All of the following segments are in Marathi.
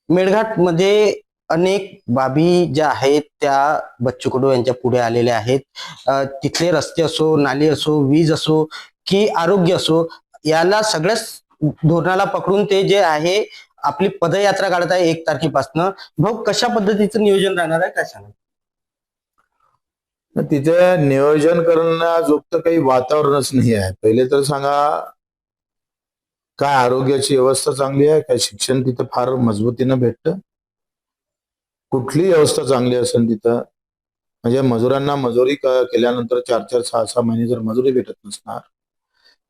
मेळघाट मध्ये अनेक बाबी ज्या आहेत त्या बच्चू कडू यांच्या पुढे आलेल्या आहेत. तिथले रस्ते असो, नाली असो, वीज असो की आरोग्य असो, याला सगळ्याच धोरणाला पकडून ते जे आहे आपली पदयात्रा काढत आहे 1 तारखेपासून. भाऊ, कशा पद्धतीचं नियोजन राहणार आहे, काय सांगा? तिथे नियोजन करण्याजोगतं काही वातावरणच नाही आहे. पहिले तर सांगा, काय आरोग्याची व्यवस्था चांगली आहे? काय शिक्षण तिथं फार मजबूतीनं भेटतं? कुठली व्यवस्था चांगली असेल तिथं? म्हणजे मजुरांना मजुरी केल्यानंतर 4-4, 6-6 महिने जर मजुरी भेटत नसणार,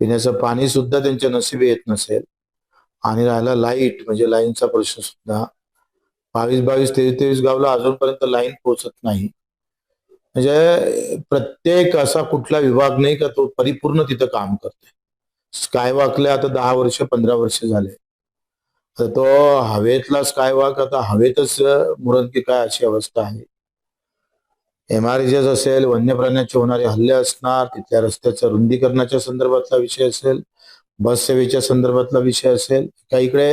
पिण्याचं पाणी सुद्धा त्यांच्या नशिबी येत नसेल, आणि राहिला लाईट, म्हणजे लाईनचा प्रश्न सुद्धा 22-22, 23-23 गावला अजूनपर्यंत लाईन पोहोचत नाही. म्हणजे प्रत्येक असा कुठला विभाग नाही का तो परिपूर्ण तिथं काम करते. स्कायवॉकला आता 10 वर्ष 15 वर्ष झाले, तर तो हवेतला स्कायवॉक आता हवेतच मुरत की काय अशी अवस्था आहे. एमआरजेस असेल, वन्य प्राण्यांचे होणारे हल्ले असणार, तिथल्या रस्त्याच्या रुंदीकरणाच्या संदर्भातला विषय असेल, बस सेवेच्या संदर्भातला विषय असेल, का इकडे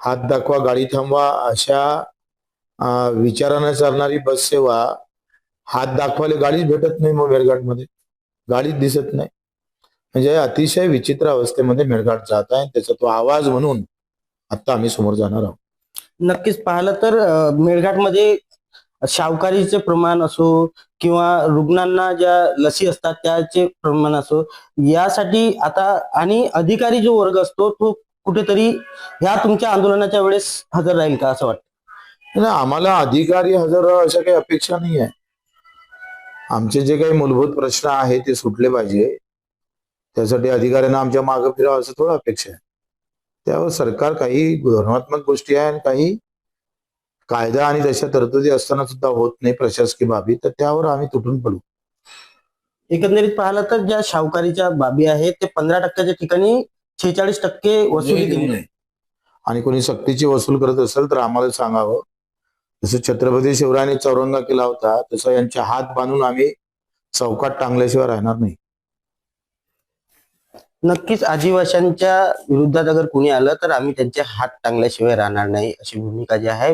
हात दाखवा गाडी थांबवा अशा विचाराने चालणारी बस सेवा, हात दाखवायला गाडीच भेटत नाही. मग मेळघाटमध्ये गाडीच दिसत नाही. म्हणजे अतिशय विचित्र अवस्थेमध्ये मेळघाट जात आहे. त्याचा तो आवाज म्हणून आता आम्ही समोर जाणार आहोत. नक्कीच पाहिलं तर मेळघाटमध्ये शावकारीचे प्रमाण असो किंवा रुग्णांना ज्या लसी असतात त्याचे प्रमाण असो, यासाठी आता आणि अधिकारी जो वर्ग असतो तो कुठेतरी ह्या तुमच्या आंदोलनाच्या वेळेस हजर राहील का, असं वाटतं? नाही, आम्हाला अधिकारी हजर अशा काही अपेक्षा नाही आहे. आमचे जे काही मूलभूत प्रश्न आहेत ते सुटले पाहिजे, त्यासाठी अधिकाऱ्यांना आमच्या मागे फिरावं असं थोडं अपेक्षा आहे. त्यावर सरकार काही धोरणात्मक गोष्टी आहे आणि काही कायदा आणि तशा तरतुदी असताना सुद्धा होत नाही प्रशासकीय बाबी, तर त्यावर आम्ही तुटून पडू. एकंदरीत पाहिलं तर ज्या शावकारीच्या बाबी आहेत ते 15% ठिकाणी 46% वसुली देऊ केली. नये. आणि कोणी सक्तीची वसूल करत असेल तर आम्हाला सांगावं. जसं छत्रपती शिवरायांनी चौरंगा केला होता, तसं यांचे हात बांधून आम्ही चौकात टांगल्याशिवाय राहणार नाही. नक्कीच आदिवासींच्या विरोधात अगर कोणी आलं तर आम्ही त्यांचे हात टांगल्याशिवाय राहणार नाही, अशी भूमिका जी आहे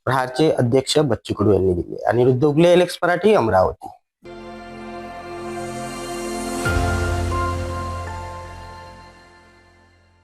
प्रहारचे अध्यक्ष बच्चू कडू यांनी दिली. अनिरुद्ध उगले, एलेक्स मराठी, अमरावती.